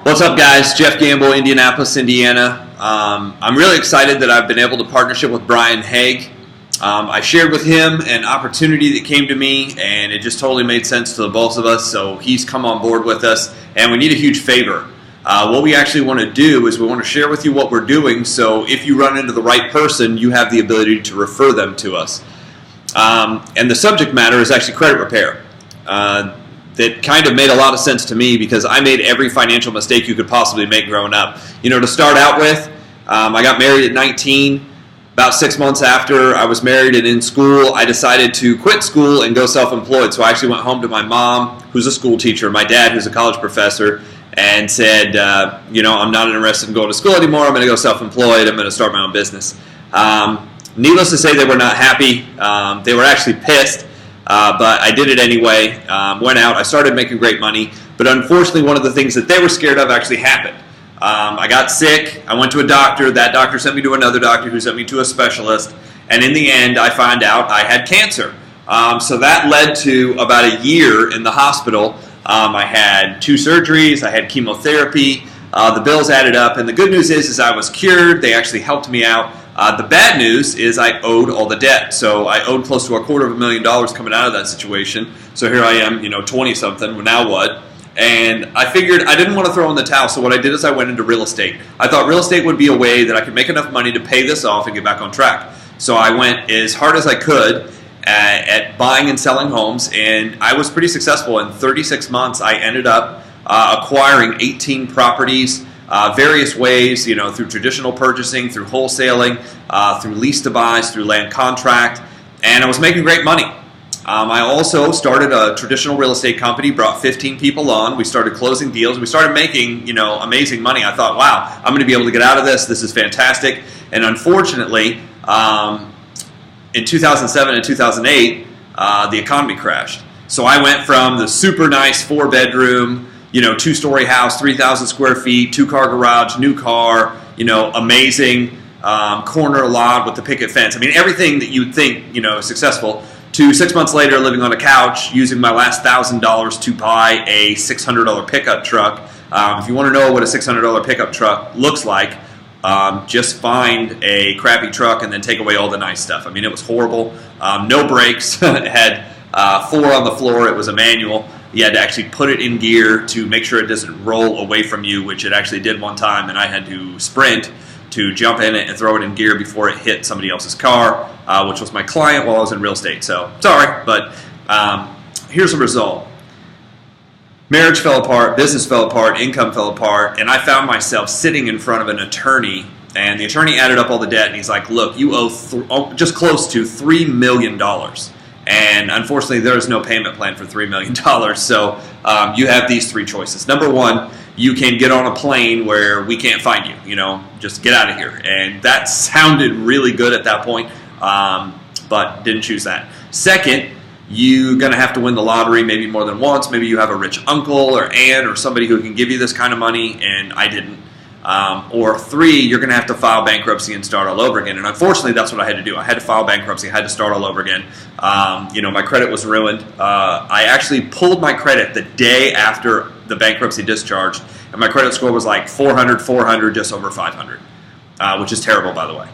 What's up, guys? Jeff Gamble, Indianapolis, Indiana. I'm really excited that I've been able to partnership with Brian Haigh. I shared with him an opportunity that came to me, and it just totally made sense to the both of us, so he's come on board with us, and we need a huge favor. What we actually want to do is we want to share with you what we're doing, so if you run into the right person, you have the ability to refer them to us. And the subject matter is actually credit repair. That kind of made a lot of sense to me because I made every financial mistake you could possibly make growing up. You know, to start out with, I got married at 19. About 6 months after I was married and in school, I decided to quit school and go self-employed. So I actually went home to my mom, who's a school teacher, my dad, who's a college professor, and said, you know, I'm not interested in going to school anymore. I'm going to go self-employed. I'm going to start my own business. Needless to say, they were not happy. They were actually pissed. But I did it anyway, went out, I started making great money, but unfortunately one of the things that they were scared of actually happened. I got sick, I went to a doctor, that doctor sent me to another doctor who sent me to a specialist, and in the end I found out I had cancer. So that led to about a year in the hospital. I had 2 surgeries, I had chemotherapy, the bills added up, and the good news is I was cured, they actually helped me out. The bad news is I owed all the debt. So I owed close to $250,000 coming out of that situation. So here I am, you know, 20-something, well, now what? And I figured I didn't want to throw in the towel, so what I did is I went into real estate. I thought real estate would be a way that I could make enough money to pay this off and get back on track. So I went as hard as I could at buying and selling homes, and I was pretty successful. In 36 months, I ended up acquiring 18 properties, various ways, you know, through traditional purchasing, through wholesaling, through lease to buys, through land contract, and I was making great money. I also started a traditional real estate company, brought 15 people on, we started closing deals, we started making, you know, amazing money. I thought, wow, I'm going to be able to get out of this is fantastic, and unfortunately, in 2007 and 2008, the economy crashed. So I went from the super nice 4-bedroom, you know, 2-story house, 3,000 square feet, 2-car garage, new car, you know, amazing corner lot with the picket fence. I mean, everything that you'd think, you know, successful, to 6 months later living on a couch using my last $1,000 to buy a $600 pickup truck. If you want to know what a $600 pickup truck looks like, just find a crappy truck and then take away all the nice stuff. I mean, it was horrible. No brakes. It had 4 on the floor. It was a manual. You had to actually put it in gear to make sure it doesn't roll away from you, which it actually did one time, and I had to sprint to jump in it and throw it in gear before it hit somebody else's car, which was my client while I was in real estate. So, sorry, but here's the result. Marriage fell apart, business fell apart, income fell apart, and I found myself sitting in front of an attorney, and the attorney added up all the debt, and he's like, look, you owe just close to $3 million. And unfortunately, there is no payment plan for $3 million. So you have these 3 choices. Number 1, you can get on a plane where we can't find you. You know, just get out of here. And that sounded really good at that point, but didn't choose that. Second, you're going to have to win the lottery maybe more than once. Maybe you have a rich uncle or aunt or somebody who can give you this kind of money, and I didn't. Or 3, you're going to have to file bankruptcy and start all over again. And unfortunately, that's what I had to do. I had to file bankruptcy. I had to start all over again. You know, my credit was ruined. I actually pulled my credit the day after the bankruptcy discharged, and my credit score was like 400, just over 500, which is terrible, by the way.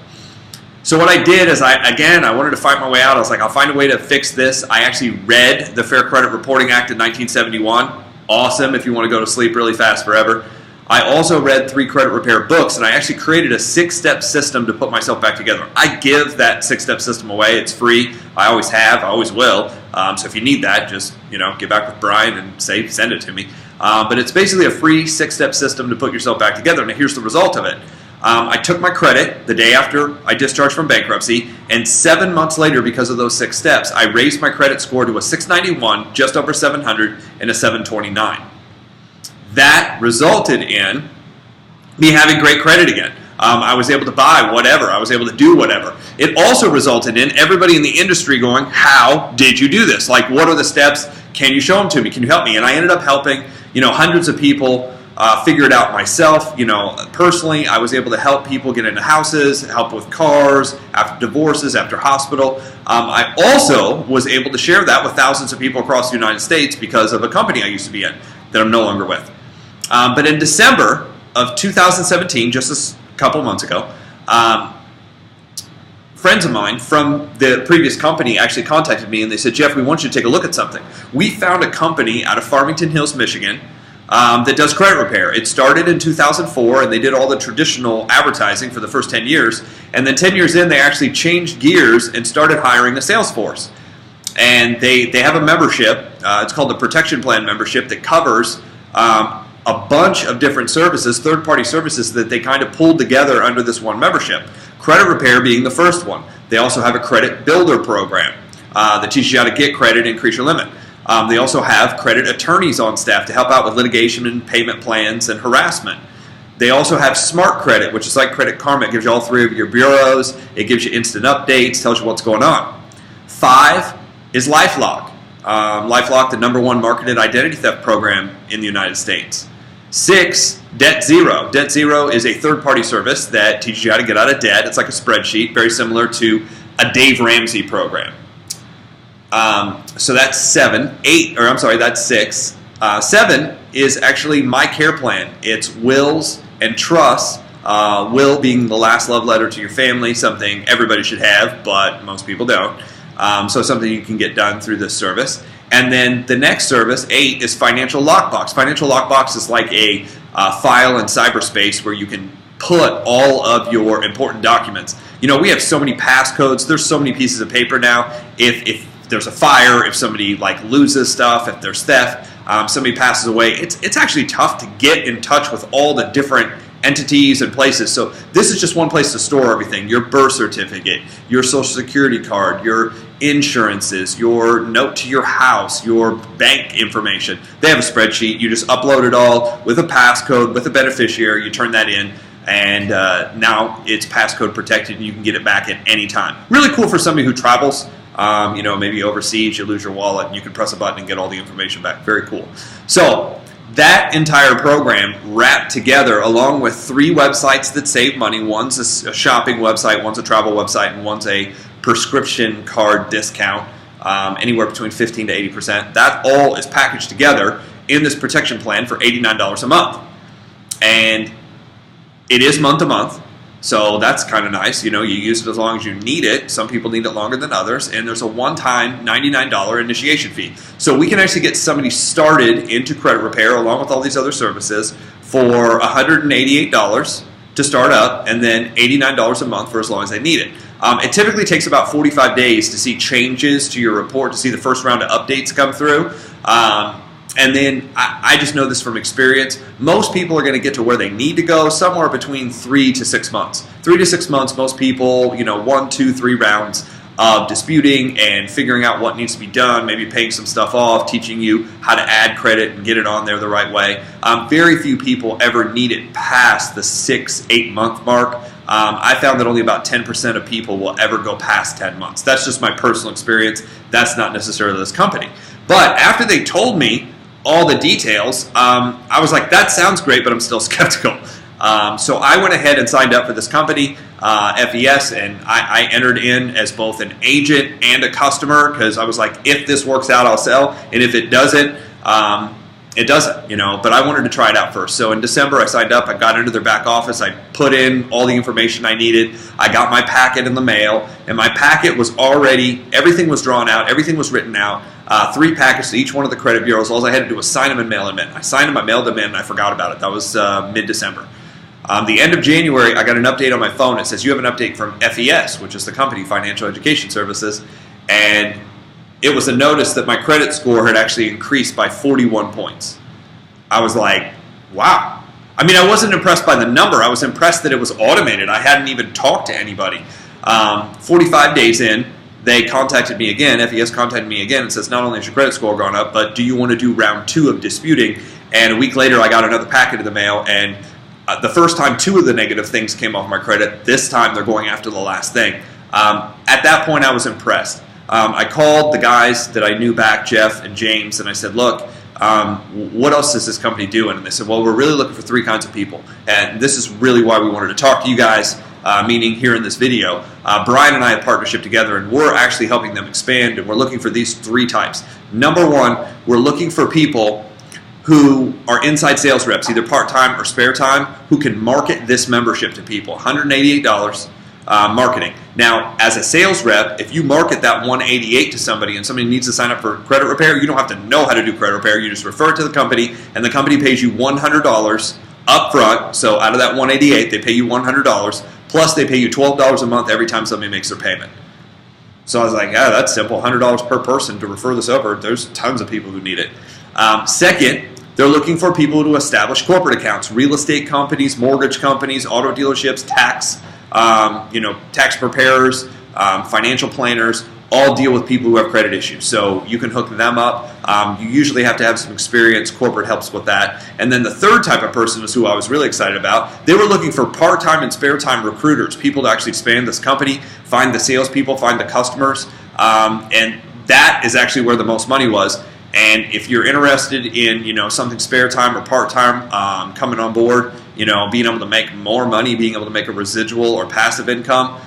So what I did is, I wanted to fight my way out. I was like, I'll find a way to fix this. I actually read the Fair Credit Reporting Act in 1971. Awesome if you want to go to sleep really fast forever. I also read 3 credit repair books, and I actually created a 6-step system to put myself back together. I give that 6-step system away. It's free. I always have. I always will. So if you need that, just, you know, get back with Brian and send it to me. But it's basically a free 6-step system to put yourself back together, and here's the result of it. I took my credit the day after I discharged from bankruptcy, and 7 months later, because of those 6 steps, I raised my credit score to a 691, just over 700, and a 729. That resulted in me having great credit again. I was able to buy whatever. I was able to do whatever. It also resulted in everybody in the industry going, how did you do this? Like, what are the steps? Can you show them to me? Can you help me? And I ended up helping, you know, hundreds of people figure it out myself. You know, personally, I was able to help people get into houses, help with cars, after divorces, after hospital. I also was able to share that with thousands of people across the United States because of a company I used to be in that I'm no longer with. But in December of 2017, just a couple months ago, friends of mine from the previous company actually contacted me and they said, Jeff, we want you to take a look at something. We found a company out of Farmington Hills, Michigan, that does credit repair. It started in 2004 and they did all the traditional advertising for the first 10 years. And then 10 years in, they actually changed gears and started hiring a sales force. And they have a membership, it's called the Protection Plan membership, that covers a bunch of different services, third-party services that they kind of pulled together under this one membership. Credit repair being the first one. They also have a credit builder program that teaches you how to get credit, increase your limit. They also have credit attorneys on staff to help out with litigation and payment plans and harassment. They also have Smart Credit, which is like Credit Karma. It gives you all three of your bureaus. It gives you instant updates, tells you what's going on. 5 is LifeLock. LifeLock, the #1 marketed identity theft program in the United States. 6, Debt Zero. Debt Zero is a third-party service that teaches you how to get out of debt. It's like a spreadsheet, very similar to a Dave Ramsey program. So that's 7. 8, or I'm sorry, that's 6. 7 is actually My Care Plan. It's wills and trusts. Will being the last love letter to your family, something everybody should have, but most people don't. So something you can get done through this service. And then the next service, 8, is Financial Lockbox. Financial Lockbox is like a file in cyberspace where you can put all of your important documents. You know, we have so many passcodes. There's so many pieces of paper now. If there's a fire, if somebody like loses stuff, if there's theft, somebody passes away, it's actually tough to get in touch with all the different entities and places. So this is just one place to store everything. Your birth certificate, your social security card, your insurances, your note to your house, your bank information. They have a spreadsheet. You just upload it all with a passcode, with a beneficiary. You turn that in, and now it's passcode protected and you can get it back at any time. Really cool for somebody who travels. You know, maybe overseas, you lose your wallet and you can press a button and get all the information back. Very cool. So that entire program wrapped together along with 3 websites that save money. One's a shopping website, one's a travel website, and one's a prescription card discount, anywhere between 15 to 80%. That all is packaged together in this protection plan for $89 a month. And it is month to month. So that's kind of nice. You know, you use it as long as you need it. Some people need it longer than others. And there's a one-time $99 initiation fee. So we can actually get somebody started into credit repair along with all these other services for $188 to start up, and then $89 a month for as long as they need it. It typically takes about 45 days to see changes to your report, to see the first round of updates come through. And then I just know this from experience. Most people are going to get to where they need to go somewhere between 3 to 6 months. 3 to 6 months, most people, you know, 1, 2, 3 rounds of disputing and figuring out what needs to be done, maybe paying some stuff off, teaching you how to add credit and get it on there the right way. Very few people ever need it past the 6-8 month mark. I found that only about 10% of people will ever go past 10 months. That's just my personal experience. That's not necessarily this company. But after they told me all the details, I was like, that sounds great, but I'm still skeptical. So I went ahead and signed up for this company, FES, and I entered in as both an agent and a customer because I was like, if this works out, I'll sell, and if it doesn't, it doesn't, you know, but I wanted to try it out first. So in December, I signed up, I got into their back office, I put in all the information I needed, I got my packet in the mail, and my packet was already, everything was drawn out, everything was written out, 3 packets to each one of the credit bureaus. All I had to do was sign them and mail them in. I signed them, I mailed them in, and I forgot about it. That was mid-December. The end of January, I got an update on my phone. It says, you have an update from FES, which is the company, Financial Education Services, and it was a notice that my credit score had actually increased by 41 points. I was like, wow. I mean, I wasn't impressed by the number. I was impressed that it was automated. I hadn't even talked to anybody. 45 days in, they contacted me again. FES contacted me again and says, not only has your credit score gone up, but do you want to do round 2 of disputing? And a week later, I got another packet in the mail, and the first time 2 of the negative things came off my credit. This time, they're going after the last thing. At that point, I was impressed. I called the guys that I knew back, Jeff and James, and I said, look, what else is this company doing? And they said, well, we're really looking for 3 kinds of people. And this is really why we wanted to talk to you guys, meaning here in this video. Brian and I have partnership together, and we're actually helping them expand, and we're looking for these 3 types. Number 1, we're looking for people who are inside sales reps, either part-time or spare time, who can market this membership to people. $188 marketing. Now, as a sales rep, if you market that $188 to somebody and somebody needs to sign up for credit repair, you don't have to know how to do credit repair. You just refer it to the company, and the company pays you $100 up front. So out of that $188, they pay you $100, plus they pay you $12 a month every time somebody makes their payment. So I was like, yeah, that's simple, $100 per person to refer this over. There's tons of people who need it. Second, they're looking for people to establish corporate accounts, real estate companies, mortgage companies, auto dealerships, tax preparers, financial planners, all deal with people who have credit issues. So you can hook them up. You usually have to have some experience. Corporate helps with that. And then the third type of person is who I was really excited about. They were looking for part-time and spare-time recruiters, people to actually expand this company, find the salespeople, find the customers. And that is actually where the most money was. And if you're interested in, something spare time or part time coming on board, being able to make more money, being able to make a residual or passive income,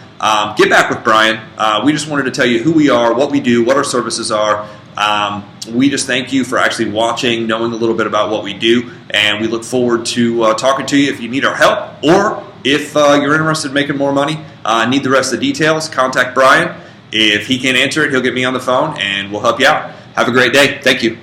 get back with Brian. We just wanted to tell you who we are, what we do, what our services are. We just thank you for actually watching, knowing a little bit about what we do, and we look forward to talking to you if you need our help, or if you're interested in making more money, need the rest of the details, contact Brian. If he can't answer it, he'll get me on the phone and we'll help you out. Have a great day. Thank you.